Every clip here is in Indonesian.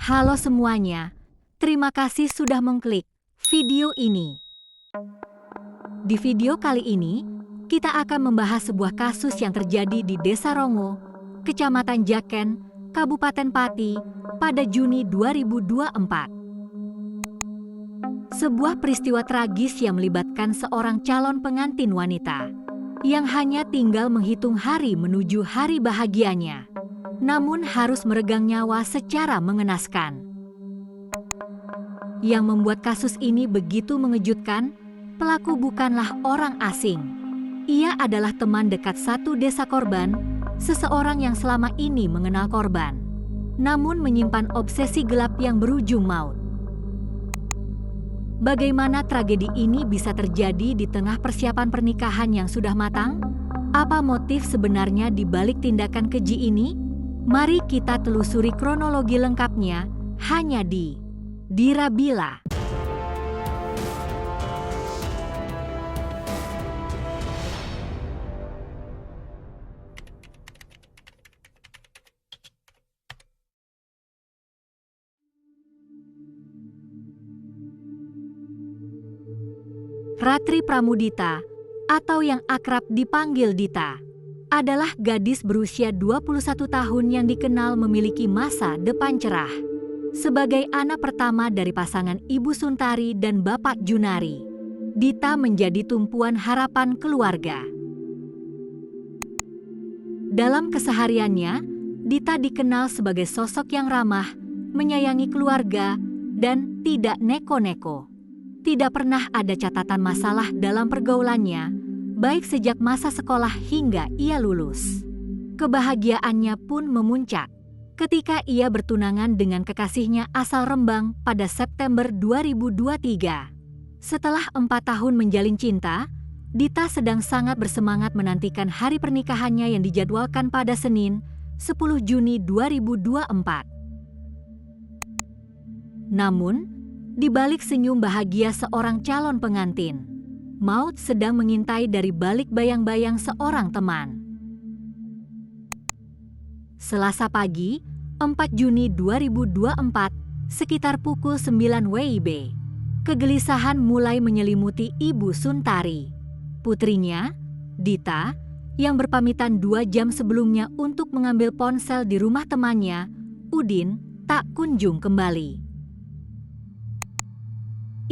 Halo semuanya, terima kasih sudah mengklik video ini. Di video kali ini, kita akan membahas sebuah kasus yang terjadi di Desa Rongo, Kecamatan Jaken, Kabupaten Pati, pada Juni 2024. Sebuah peristiwa tragis yang melibatkan seorang calon pengantin wanita yang hanya tinggal menghitung hari menuju hari bahagianya, namun harus meregang nyawa secara mengenaskan. Yang membuat kasus ini begitu mengejutkan, pelaku bukanlah orang asing. Ia adalah teman dekat satu desa korban, seseorang yang selama ini mengenal korban, namun menyimpan obsesi gelap yang berujung maut. Bagaimana tragedi ini bisa terjadi di tengah persiapan pernikahan yang sudah matang? Apa motif sebenarnya di balik tindakan keji ini? Mari kita telusuri kronologi lengkapnya hanya di Dirabila. Ratri Pramudita, atau yang akrab dipanggil Dita, adalah gadis berusia 21 tahun yang dikenal memiliki masa depan cerah. Sebagai anak pertama dari pasangan Ibu Suntari dan Bapak Junari, Dita menjadi tumpuan harapan keluarga. Dalam kesehariannya, Dita dikenal sebagai sosok yang ramah, menyayangi keluarga, dan tidak neko-neko. Tidak pernah ada catatan masalah dalam pergaulannya, baik sejak masa sekolah hingga ia lulus. Kebahagiaannya pun memuncak ketika ia bertunangan dengan kekasihnya asal Rembang pada September 2023. Setelah 4 tahun menjalin cinta, Dita sedang sangat bersemangat menantikan hari pernikahannya yang dijadwalkan pada Senin, 10 Juni 2024. Namun, di balik senyum bahagia seorang calon pengantin, maut sedang mengintai dari balik bayang-bayang seorang teman. Selasa pagi, 4 Juni 2024, sekitar pukul 9 WIB, kegelisahan mulai menyelimuti Ibu Suntari. Putrinya, Dita, yang berpamitan 2 jam sebelumnya untuk mengambil ponsel di rumah temannya, Udin, tak kunjung kembali.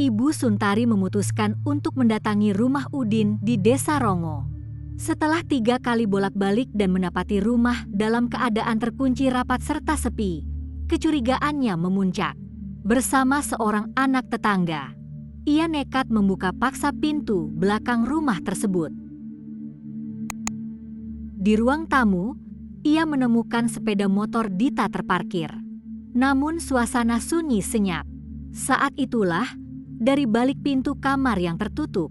Ibu Suntari memutuskan untuk mendatangi rumah Udin di Desa Rongo. Setelah 3 kali bolak-balik dan mendapati rumah dalam keadaan terkunci rapat serta sepi, kecurigaannya memuncak. Bersama seorang anak tetangga, ia nekat membuka paksa pintu belakang rumah tersebut. Di ruang tamu, ia menemukan sepeda motor Dita terparkir. Namun suasana sunyi senyap. Saat itulah, dari balik pintu kamar yang tertutup,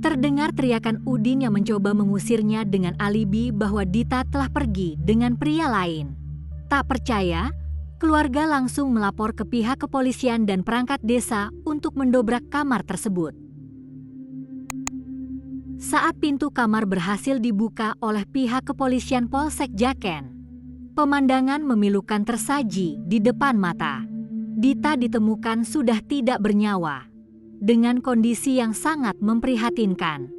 terdengar teriakan Udin yang mencoba mengusirnya dengan alibi bahwa Dita telah pergi dengan pria lain. Tak percaya, keluarga langsung melapor ke pihak kepolisian dan perangkat desa untuk mendobrak kamar tersebut. Saat pintu kamar berhasil dibuka oleh pihak kepolisian Polsek Jaken, pemandangan memilukan tersaji di depan mata. Dita ditemukan sudah tidak bernyawa, dengan kondisi yang sangat memprihatinkan.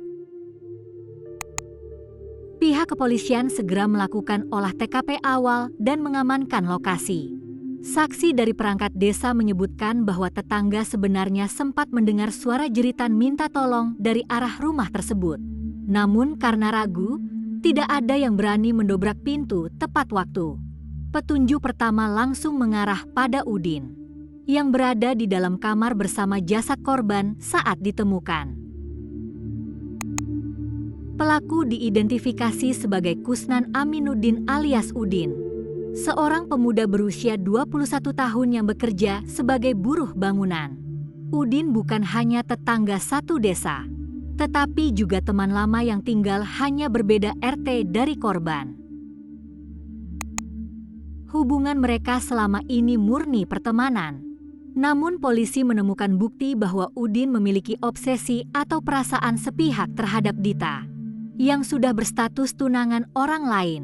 Pihak kepolisian segera melakukan olah TKP awal dan mengamankan lokasi. Saksi dari perangkat desa menyebutkan bahwa tetangga sebenarnya sempat mendengar suara jeritan minta tolong dari arah rumah tersebut. Namun karena ragu, tidak ada yang berani mendobrak pintu tepat waktu. Petunjuk pertama langsung mengarah pada Udin, yang berada di dalam kamar bersama jasad korban saat ditemukan. Pelaku diidentifikasi sebagai Kusnan Aminuddin alias Udin, seorang pemuda berusia 21 tahun yang bekerja sebagai buruh bangunan. Udin bukan hanya tetangga satu desa, tetapi juga teman lama yang tinggal hanya berbeda RT dari korban. Hubungan mereka selama ini murni pertemanan. Namun polisi menemukan bukti bahwa Udin memiliki obsesi atau perasaan sepihak terhadap Dita, yang sudah berstatus tunangan orang lain.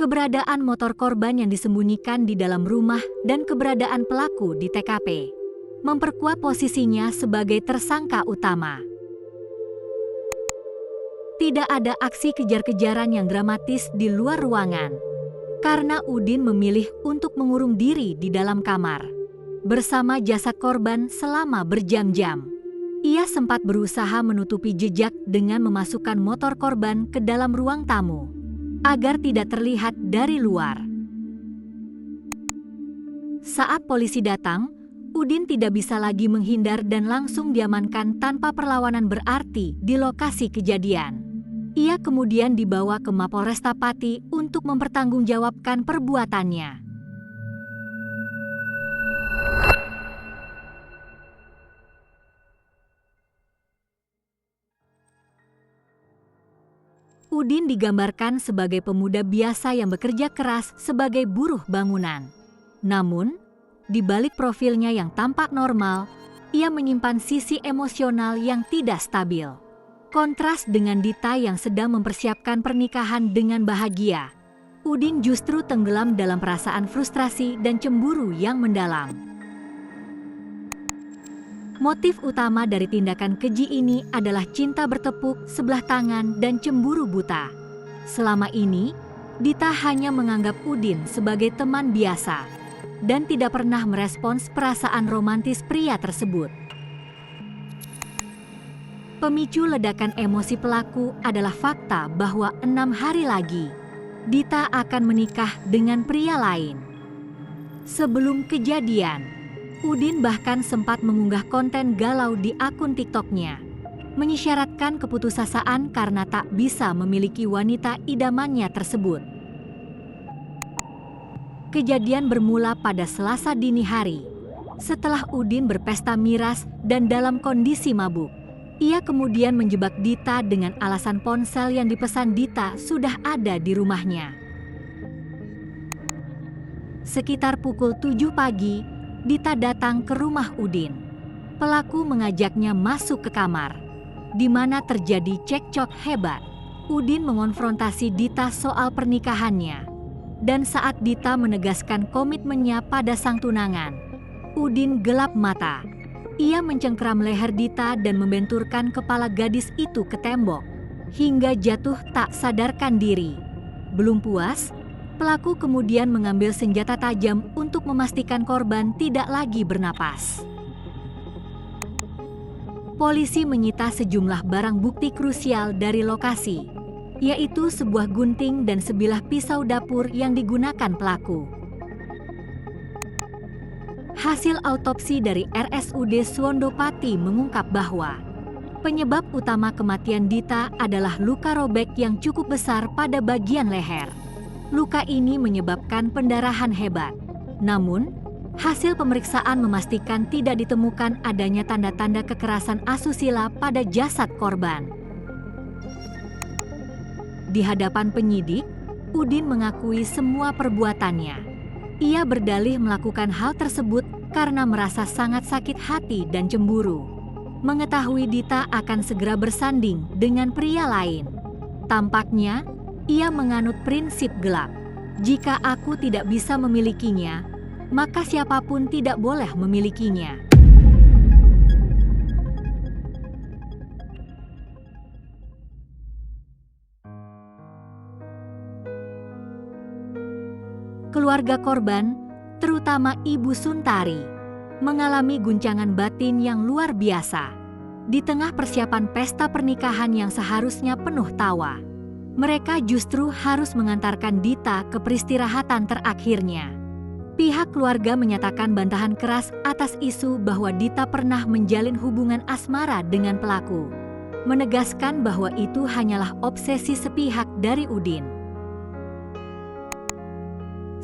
keberadaan motor korban yang disembunyikan di dalam rumah dan keberadaan pelaku di TKP memperkuat posisinya sebagai tersangka utama. Tidak ada aksi kejar-kejaran yang dramatis di luar ruangan, karena Udin memilih untuk mengurung diri di dalam kamar bersama jasad korban selama berjam-jam. Ia sempat berusaha menutupi jejak dengan memasukkan motor korban ke dalam ruang tamu agar tidak terlihat dari luar. Saat polisi datang, Udin tidak bisa lagi menghindar dan langsung diamankan tanpa perlawanan berarti di lokasi kejadian. Ia kemudian dibawa ke Mapolresta Pati untuk mempertanggungjawabkan perbuatannya. Udin digambarkan sebagai pemuda biasa yang bekerja keras sebagai buruh bangunan. Namun, di balik profilnya yang tampak normal, ia menyimpan sisi emosional yang tidak stabil. Kontras dengan Dita yang sedang mempersiapkan pernikahan dengan bahagia, Udin justru tenggelam dalam perasaan frustrasi dan cemburu yang mendalam. Motif utama dari tindakan keji ini adalah cinta bertepuk sebelah tangan dan cemburu buta. Selama ini, Dita hanya menganggap Udin sebagai teman biasa dan tidak pernah merespons perasaan romantis pria tersebut. Pemicu ledakan emosi pelaku adalah fakta bahwa 6 hari lagi, Dita akan menikah dengan pria lain. Sebelum kejadian, Udin bahkan sempat mengunggah konten galau di akun TikTok-nya, mengisyaratkan keputusasaan karena tak bisa memiliki wanita idamannya tersebut. Kejadian bermula pada Selasa dini hari, setelah Udin berpesta miras dan dalam kondisi mabuk. Ia kemudian menjebak Dita dengan alasan ponsel yang dipesan Dita sudah ada di rumahnya. Sekitar pukul 7 pagi, Dita datang ke rumah Udin. Pelaku mengajaknya masuk ke kamar, di mana terjadi cekcok hebat. Udin mengonfrontasi Dita soal pernikahannya, dan saat Dita menegaskan komitmennya pada sang tunangan, Udin gelap mata. Ia mencengkeram leher Dita dan membenturkan kepala gadis itu ke tembok, hingga jatuh tak sadarkan diri. Belum puas, pelaku kemudian mengambil senjata tajam untuk memastikan korban tidak lagi bernapas. Polisi menyita sejumlah barang bukti krusial dari lokasi, yaitu sebuah gunting dan sebilah pisau dapur yang digunakan pelaku. Hasil autopsi dari RSUD Suwondo Pati mengungkap bahwa penyebab utama kematian Dita adalah luka robek yang cukup besar pada bagian leher. Luka ini menyebabkan pendarahan hebat. Namun, hasil pemeriksaan memastikan tidak ditemukan adanya tanda-tanda kekerasan asusila pada jasad korban. Di hadapan penyidik, Udin mengakui semua perbuatannya. Ia berdalih melakukan hal tersebut karena merasa sangat sakit hati dan cemburu, mengetahui Dita akan segera bersanding dengan pria lain. Tampaknya, ia menganut prinsip gelap. Jika aku tidak bisa memilikinya, maka siapapun tidak boleh memilikinya. Keluarga korban, terutama Ibu Suntari, mengalami guncangan batin yang luar biasa. Di tengah persiapan pesta pernikahan yang seharusnya penuh tawa, mereka justru harus mengantarkan Dita ke peristirahatan terakhirnya. Pihak keluarga menyatakan bantahan keras atas isu bahwa Dita pernah menjalin hubungan asmara dengan pelaku, menegaskan bahwa itu hanyalah obsesi sepihak dari Udin.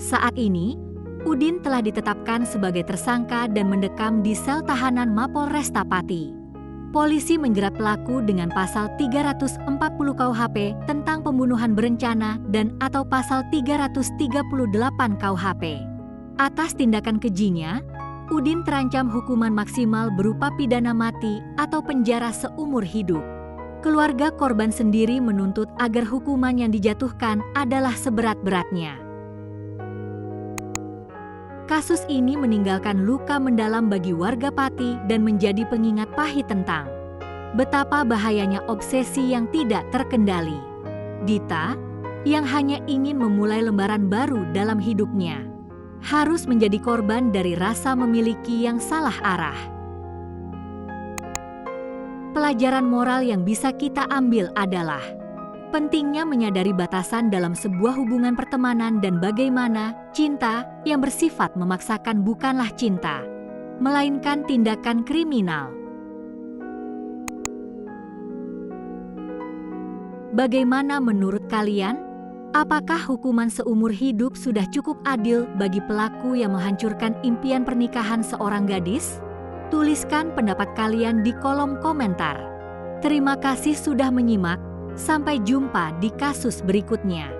Saat ini, Udin telah ditetapkan sebagai tersangka dan mendekam di sel tahanan Mapolresta Pati. Polisi menjerat pelaku dengan pasal 340 KUHP tentang pembunuhan berencana dan atau pasal 338 KUHP. Atas tindakan kejinya, Udin terancam hukuman maksimal berupa pidana mati atau penjara seumur hidup. Keluarga korban sendiri menuntut agar hukuman yang dijatuhkan adalah seberat-beratnya. Kasus ini meninggalkan luka mendalam bagi warga Pati dan menjadi pengingat pahit tentang betapa bahayanya obsesi yang tidak terkendali. Dita, yang hanya ingin memulai lembaran baru dalam hidupnya, harus menjadi korban dari rasa memiliki yang salah arah. Pelajaran moral yang bisa kita ambil adalah pentingnya menyadari batasan dalam sebuah hubungan pertemanan dan bagaimana cinta yang bersifat memaksakan bukanlah cinta, melainkan tindakan kriminal. Bagaimana menurut kalian? Apakah hukuman seumur hidup sudah cukup adil bagi pelaku yang menghancurkan impian pernikahan seorang gadis? Tuliskan pendapat kalian di kolom komentar. Terima kasih sudah menyimak. Sampai jumpa di kasus berikutnya.